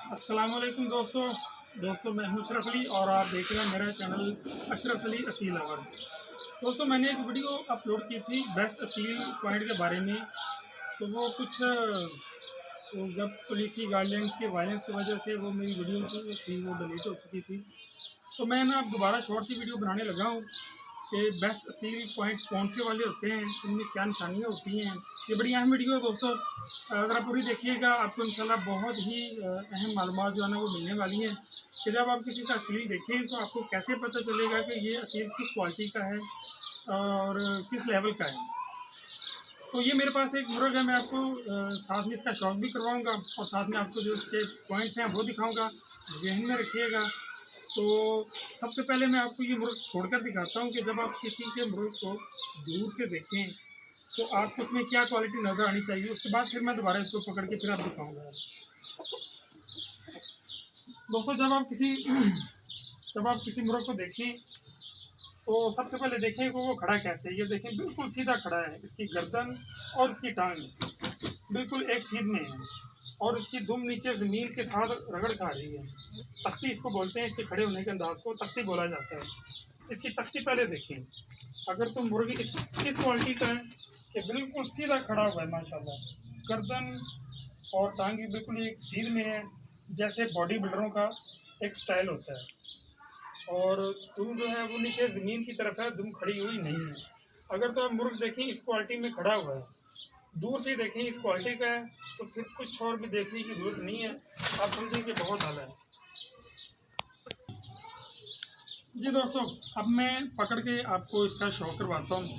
अस्सलाम वालेकुम दोस्तों मैं हूं अशरफ अली और आप देख रहे हैं मेरा चैनल अशरफ अली असील अवर। दोस्तों मैंने एक वीडियो अपलोड की थी बेस्ट असील पॉइंट के बारे में। तो वो कुछ वो जब पुलिसी गाइडलाइंस के वायलेंस की वजह से वो मेरी वीडियो जो थी वो डिलीट हो चुकी थी। तो मैं ना अब दोबारा शॉर्ट सी वीडियो बनाने लगा हूँ कि बेस्ट असील पॉइंट कौन से वाले होते हैं, उनमें क्या निशानियाँ होती हैं। ये बड़ी अहम वीडियो है दोस्तों, अगर आप पूरी देखिएगा आपको इंशाल्लाह बहुत ही अहम मालूमात जो है ना वो मिलने वाली हैं कि जब आप किसी का असील देखें तो आपको कैसे पता चलेगा कि ये असील किस क्वालिटी का है और किस लेवल का है। तो ये मेरे पास एक मुर्ग है, मैं आपको साथ में इसका शौक भी करवाऊँगा और साथ में आपको जो इसके पॉइंट्स हैं वो दिखाऊँगा, जहन में रखिएगा। तो सबसे पहले मैं आपको ये मुर्ग छोड़कर दिखाता हूँ कि जब आप किसी के मुर्ग को दूर से देखें तो आपको उसमें क्या क्वालिटी नज़र आनी चाहिए। उसके बाद फिर मैं दोबारा इसको पकड़ के फिर आप दिखाऊँगा। दोस्तों जब आप किसी मुर्ग को देखें तो सबसे पहले देखें कि वो खड़ा कैसे है। ये देखें बिल्कुल सीधा खड़ा है, इसकी गर्दन और इसकी टांग बिल्कुल एक सीध में है और इसकी दुम नीचे ज़मीन के साथ रगड़ खा रही है। तख्ती इसको बोलते हैं, इसके खड़े होने के अंदाज को तख्ती बोला जाता है। इसकी तख्ती पहले देखें, अगर तो मुर्गी इस क्वालिटी का है कि बिल्कुल सीधा खड़ा हुआ है माशाल्लाह, गर्दन और टांगी बिल्कुल एक सीध में है जैसे बॉडी बिल्डरों का एक स्टाइल होता है। और दुम जो है वो नीचे ज़मीन की तरफ है, दुम खड़ी हुई नहीं है। अगर तो आप मुर्ग देखें इस क्वालिटी में खड़ा हुआ है, दूर से देखें इस क्वालिटी का है, तो फिर कुछ और भी देखने की ज़रूरत नहीं है, आप समझें कि बहुत आला है। जी दोस्तों, अब मैं पकड़ के आपको इसका शौक करवाता हूँ।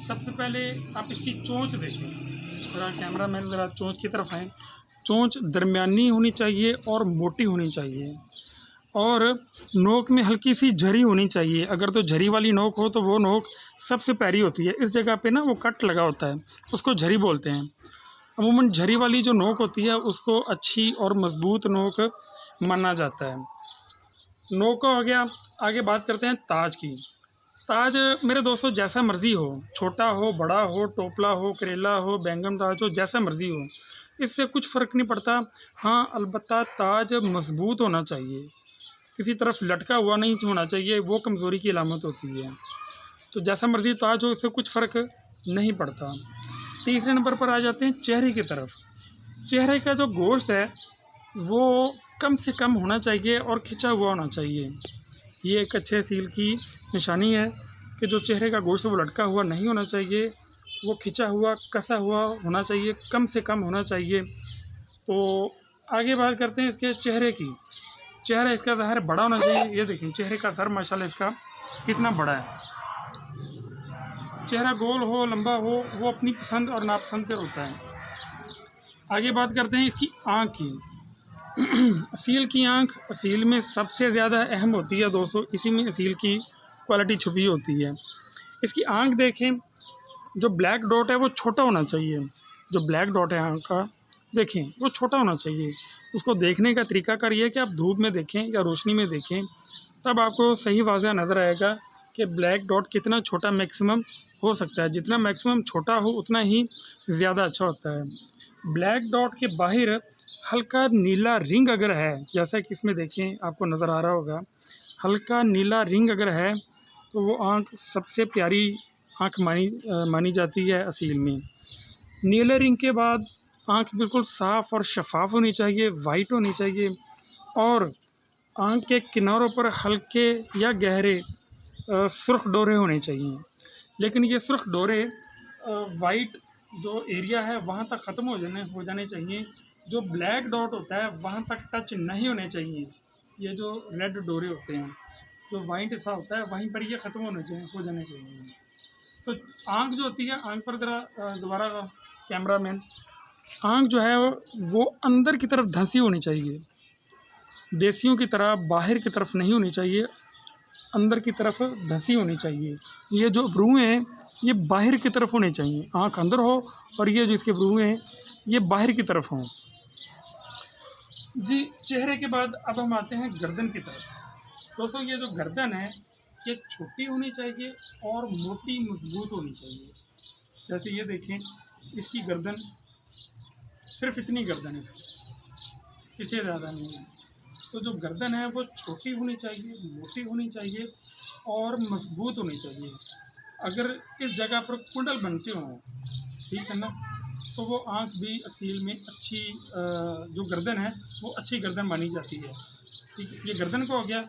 सबसे पहले आप इसकी चोंच देखें, ज़रा कैमरा मैन ज़रा चोंच की तरफ आएँ। चोंच दरमियानी होनी चाहिए और मोटी होनी चाहिए और नोक में हल्की सी झरी होनी चाहिए। अगर तो झरी वाली नोक हो तो वो नोक सबसे प्यारी होती है। इस जगह पे ना वो कट लगा होता है, उसको झरी बोलते हैं। अमूमन झरी वाली जो नोक होती है उसको अच्छी और मज़बूत नोक माना जाता है। नोक का हो गया। आगे बात करते हैं ताज की। ताज मेरे दोस्तों जैसा मर्ज़ी हो, छोटा हो, बड़ा हो, टोपला हो, करेला हो, बैंगन ताज हो, जैसा मर्ज़ी हो, इससे कुछ फ़र्क नहीं पड़ता। हाँ, अलबत्ता ताज मज़बूत होना चाहिए, किसी तरफ लटका हुआ नहीं होना चाहिए, वो कमज़ोरी की अलामत होती है। तो जैसा मर्ज़ी ताज हो, इससे कुछ फ़र्क नहीं पड़ता। तीसरे नंबर पर आ जाते हैं चेहरे की तरफ। चेहरे का जो गोश्त है वो कम से कम होना चाहिए और खिंचा हुआ होना चाहिए। ये एक अच्छे सील की निशानी है कि जो चेहरे का गोश्त वो लटका हुआ नहीं होना चाहिए, वो खिंचा हुआ कसा हुआ होना चाहिए, कम से कम होना चाहिए। तो आगे बात करते हैं इसके चेहरे की। चेहरा इसका ज़ाहिर बड़ा होना चाहिए। ये देखें चेहरे का सर माशाल्लाह इसका कितना बड़ा है। चेहरा गोल हो, लंबा हो, वो अपनी पसंद और नापसंद पर होता है। आगे बात करते हैं इसकी आँख की। असील की आँख असील में सबसे ज़्यादा अहम होती है दोस्तों, इसी में असील की क्वालिटी छुपी होती है। इसकी आँख देखें, जो ब्लैक डॉट है वो छोटा होना चाहिए। जो ब्लैक डॉट है आँख का देखें वो छोटा होना चाहिए। उसको देखने का तरीकाकार ये है कि आप धूप में देखें या रोशनी में देखें, तब आपको सही वाज़ह नज़र आएगा कि ब्लैक डॉट कितना छोटा मैक्सिमम हो सकता है। जितना मैक्सिमम छोटा हो उतना ही ज़्यादा अच्छा होता है। ब्लैक डॉट के बाहर हल्का नीला रिंग अगर है, जैसा कि इसमें देखें आपको नज़र आ रहा होगा, हल्का नीला रिंग अगर है तो वो आँख सबसे प्यारी आँख मानी जाती है असील में। नीले रिंग के बाद आँख बिल्कुल साफ़ और शफ़ाफ़ होनी चाहिए, वाइट होनी चाहिए और आँख के किनारों पर हल्के या गहरे सुर्ख डोरे होने चाहिए। लेकिन ये सुर्ख डोरे वाइट जो एरिया है वहाँ तक ख़त्म हो जाने चाहिए। जो ब्लैक डॉट होता है वहाँ तक टच नहीं होने चाहिए। ये जो रेड डोरे होते हैं, जो वाइट सा होता है वहीं पर ये ख़त्म हो जाने चाहिए। तो आँख जो होती है, आँख पर ज़रा दोबारा कैमरा मैन, आँख जो है वो अंदर की तरफ धंसी होनी चाहिए। देसियों की तरह बाहर की तरफ नहीं होनी चाहिए, अंदर की तरफ धंसी होनी चाहिए। ये जो भ्रूएँ हैं ये बाहर की तरफ होने चाहिए, आँख अंदर हो और ये जो इसके भ्रूएँ हैं ये बाहर की तरफ हों। जी, चेहरे के बाद अब हम आते हैं गर्दन की तरफ। दोस्तों ये जो गर्दन है ये छोटी होनी चाहिए और मोटी मजबूत होनी चाहिए। जैसे ये देखें इसकी गर्दन, सिर्फ इतनी गर्दन है इसकी, इससे ज़्यादा नहीं है। तो जो गर्दन है वो छोटी होनी चाहिए, मोटी होनी चाहिए और मजबूत होनी चाहिए। अगर इस जगह पर कुंडल बनते हों, ठीक है ना, तो वो आँख भी असील में अच्छी जो गर्दन है वो अच्छी गर्दन मानी जाती है। ठीक है, ये गर्दन का हो गया।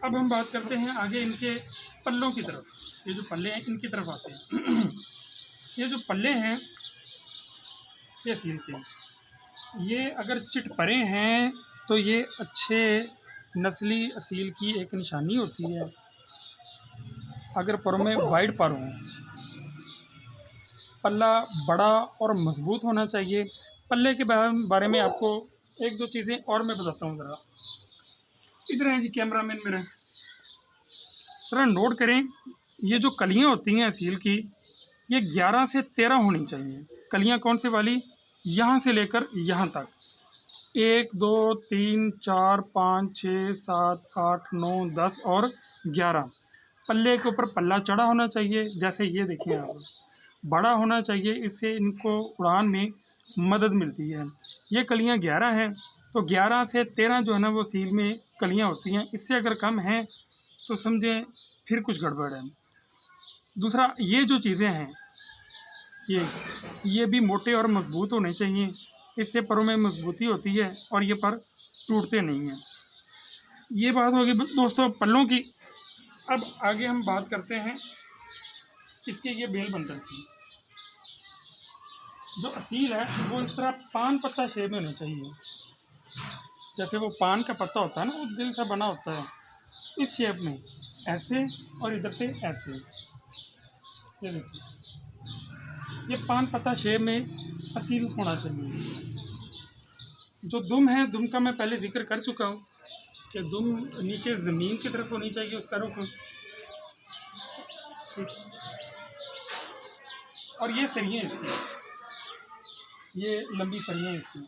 अब हम बात करते हैं आगे इनके पल्लों की तरफ। ये जो पल्ले हैं इनकी तरफ आते हैं। ये जो पल्ले हैं ये असील के, ये अगर चिटपरे हैं तो ये अच्छे नस्ली असील की एक निशानी होती है। अगर परों में वाइड पर हों, पल्ला बड़ा और मजबूत होना चाहिए। पल्ले के बारे में आपको एक दो चीज़ें और मैं बताता हूँ ज़रा। इधर हैं जी कैमरामैन मेरे, ज़रा नोट करें। ये जो कलियाँ होती हैं असील की, ये 11 से 13 होनी चाहिए। कलियाँ कौन से वाली? यहाँ से लेकर यहाँ तक 1 2 3 4 5 6 7 8 9 10 और 11। पल्ले के ऊपर पल्ला चढ़ा होना चाहिए, जैसे ये देखिए आप, बड़ा होना चाहिए। इससे इनको उड़ान में मदद मिलती है। ये कलियाँ 11 हैं, तो 11 से 13 जो है ना वो सील में कलियाँ होती हैं। इससे अगर कम हैं तो समझें फिर कुछ गड़बड़ है। दूसरा, ये जो चीज़ें हैं ये भी मोटे और मजबूत होने चाहिए। इससे परों में मजबूती होती है और ये पर टूटते नहीं हैं। ये बात होगी दोस्तों पल्लों की। अब आगे हम बात करते हैं इसके ये बेल बंडल की। जो असील है वो इस तरह पान पत्ता शेप में होना चाहिए। जैसे वो पान का पत्ता होता है ना, वो दिल सा बना होता है, इस शेप में, ऐसे और इधर से ऐसे। ये देखिए, ये पान पत्ता शेप में असील होना चाहिए। जो दुम है, दुम का मैं पहले जिक्र कर चुका हूँ कि दुम नीचे ज़मीन की तरफ होनी चाहिए, उसका रुख। और ये सरिये इसकी, ये लंबी सरियाँ इसकी।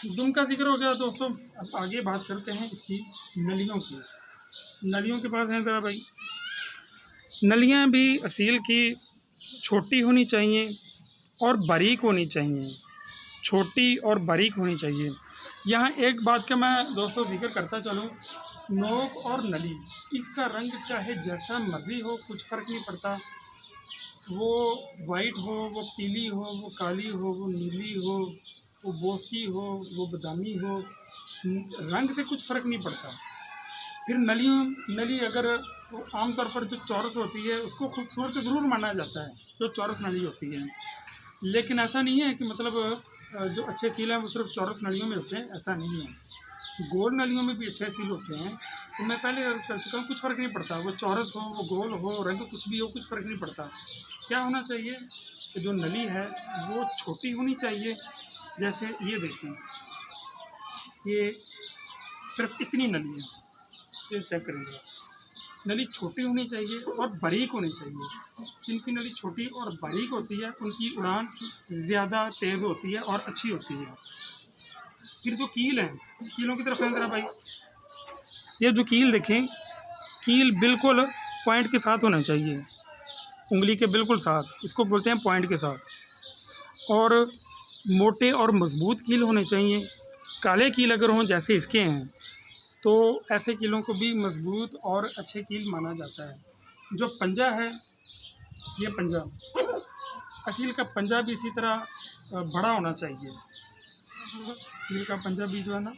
दुम का जिक्र हो गया दोस्तों। अब आगे बात करते हैं इसकी नलियों की। नलियों के पास हैं ज़रा भाई। नलियाँ भी असील की छोटी होनी चाहिए और बारीक होनी चाहिए। छोटी और बारीक होनी चाहिए। यहाँ एक बात का मैं दोस्तों जिक्र करता चलूँ, नोक और नली, इसका रंग चाहे जैसा मर्जी हो, कुछ फ़र्क नहीं पड़ता। वो वाइट हो, वो पीली हो, वो काली हो, वो नीली हो, वो बोस्की हो, वो बादामी हो, रंग से कुछ फ़र्क नहीं पड़ता। फिर नली अगर आमतौर पर जो चौरस होती है उसको खूबसूरत ज़रूर माना जाता है, जो चौरस नली होती है। लेकिन ऐसा नहीं है कि मतलब जो अच्छे सील हैं वो सिर्फ चौरस नलियों में होते हैं, ऐसा नहीं है। गोल नलियों में भी अच्छे सील होते हैं। तो मैं पहले अर्ज़ कर चुका हूँ, कुछ फ़र्क नहीं पड़ता, वो चौरस हो, वो गोल हो, रंग कुछ भी हो, कुछ फ़र्क नहीं पड़ता। क्या होना चाहिए कि जो नली है वो छोटी होनी चाहिए। जैसे ये देखिए, ये सिर्फ इतनी नली है, ये चेक करेंगे। नली छोटी होनी चाहिए और बारीक होनी चाहिए। जिनकी नली छोटी और बारीक होती है उनकी उड़ान ज़्यादा तेज़ होती है और अच्छी होती है। फिर जो कील है, कीलों की तरफ है ज़रा भाई। ये जो कील देखें, कील बिल्कुल पॉइंट के साथ होना चाहिए, उंगली के बिल्कुल साथ, इसको बोलते हैं पॉइंट के साथ। और मोटे और मज़बूत कील होने चाहिए। काले कील अगर हों जैसे इसके हैं तो ऐसे कीलों को भी मज़बूत और अच्छे कील माना जाता है। जो पंजा है, ये पंजा, असील का पंजा भी इसी तरह बड़ा होना चाहिए। असील का पंजा भी जो है ना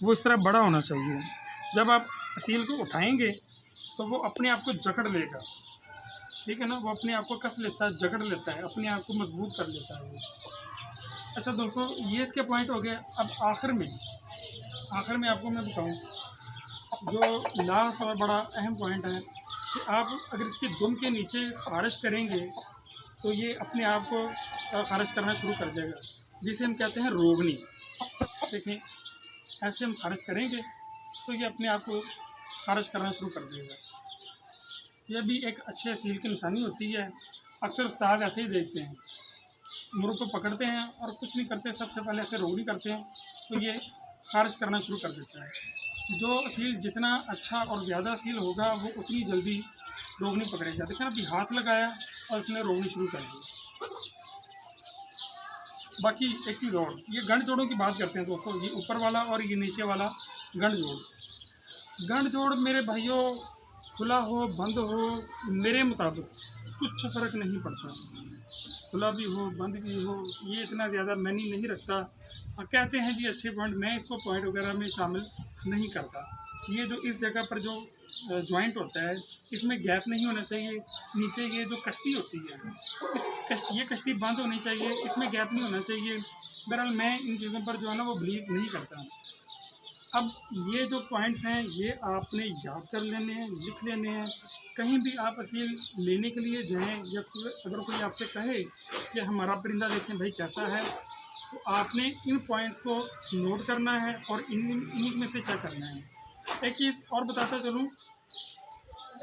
वो इस तरह बड़ा होना चाहिए। जब आप असील को उठाएंगे तो वो अपने आप को जकड़ लेगा, ठीक है ना, वो अपने आप को कस लेता है, जकड़ लेता है, अपने आप को मजबूत कर लेता है वो। अच्छा दोस्तों, ये इसके पॉइंट हो गए। अब आखिर में आपको मैं बताऊं, जो लास्ट और बड़ा अहम पॉइंट है कि आप अगर इसकी दुम के नीचे ख़ारिश करेंगे तो ये अपने आप को ख़ारिश करना शुरू कर देगा, जिसे हम कहते हैं रोगनी। देखें, ऐसे हम ख़ारिश करेंगे तो ये अपने आप को ख़ारिश करना शुरू कर देगा। यह भी एक अच्छे असील की निशानी होती है। अक्सर उस्ताद ऐसे ही देखते हैं, मुर्ग को पकड़ते हैं और कुछ नहीं करते, सबसे पहले ऐसे रोगनी करते हैं तो ये ख़ारिश करना शुरू कर देता है। जो असील जितना अच्छा और ज़्यादा असील होगा वो उतनी जल्दी रोगनी पकड़ेगा। देखिए, अभी हाथ लगाया और इसने रोगनी शुरू कर दी। बाकी एक चीज़ और, ये गंढ जोड़ों की बात करते हैं दोस्तों, ये ऊपर वाला और ये नीचे वाला गंढ जोड़। गंढ जोड़ मेरे भाइयों खुला हो बंद हो, मेरे मुताबिक कुछ फ़र्क नहीं पड़ता। खुला भी हो बंद भी हो, ये इतना ज़्यादा मैंने नहीं रखता। और कहते हैं जी अच्छे पॉइंट, मैं इसको पॉइंट वगैरह में शामिल नहीं करता। ये जो इस जगह पर जो जॉइंट होता है, इसमें गैप नहीं होना चाहिए। नीचे ये जो कश्ती होती है, ये कश्ती बंद होनी चाहिए, इसमें गैप नहीं होना चाहिए। बहरहाल मैं इन चीज़ों पर जो है ना वो बिलीव नहीं करता। अब ये जो पॉइंट्स हैं ये आपने याद कर लेने हैं, लिख लेने हैं। कहीं भी आप असील लेने के लिए जाएं या अगर कोई आपसे कहे कि हमारा परिंदा देखें भाई कैसा है, तो आपने इन पॉइंट्स को नोट करना है और इन्हीं में से चेक करना है। एक चीज़ और बताता चलूँ,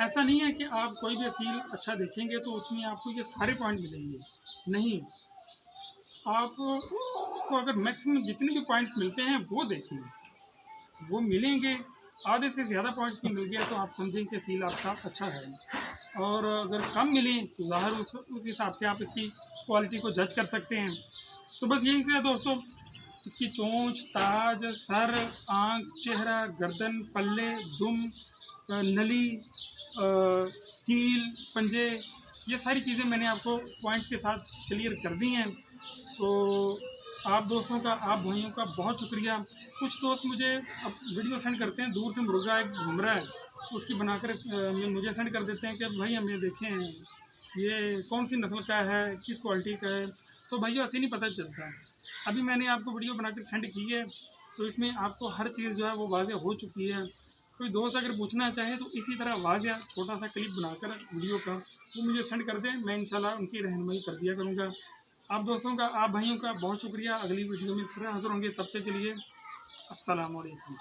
ऐसा नहीं है कि आप कोई भी असील अच्छा देखेंगे तो उसमें आपको ये सारे पॉइंट मिलेंगे। नहीं, आपको अगर मैक्सिमम जितने भी पॉइंट्स मिलते हैं वो देखिए, वो मिलेंगे। आधे से ज़्यादा पॉइंट्स भी मिल गया तो आप समझें कि सील आपका अच्छा है, और अगर कम मिले तो ज़ाहिर उस हिसाब से आप इसकी क्वालिटी को जज कर सकते हैं। तो बस यही है दोस्तों, इसकी चोंच, ताज, सर, आँख, चेहरा, गर्दन, पल्ले, दुम, नली, कील, पंजे, ये सारी चीज़ें मैंने आपको पॉइंट्स के साथ क्लियर कर दी हैं। तो आप दोस्तों का, आप भाइयों का बहुत शुक्रिया। कुछ दोस्त मुझे अब वीडियो सेंड करते हैं, दूर से मुर्गा एक घूम रहा है, उसकी बनाकर मुझे सेंड कर देते हैं कि भाई हम ये देखें ये कौन सी नस्ल का है, किस क्वालिटी का है। तो भैया ऐसे नहीं पता चलता। अभी मैंने आपको वीडियो बनाकर सेंड की है, तो इसमें आपको हर चीज़ जो है वो वाज़ेह हो चुकी है। कोई दोस्त अगर पूछना चाहे तो इसी तरह वाज़ेह छोटा सा क्लिप बनाकर वीडियो का वो मुझे सेंड कर दें, मैं इंशाल्लाह उनकी रहनुमाई कर दिया करूँगा। आप दोस्तों का, आप भाइयों का बहुत शुक्रिया। अगली वीडियो में फिर हाज़िर होंगे, तब तक के लिए अस्सलाम वालेकुम।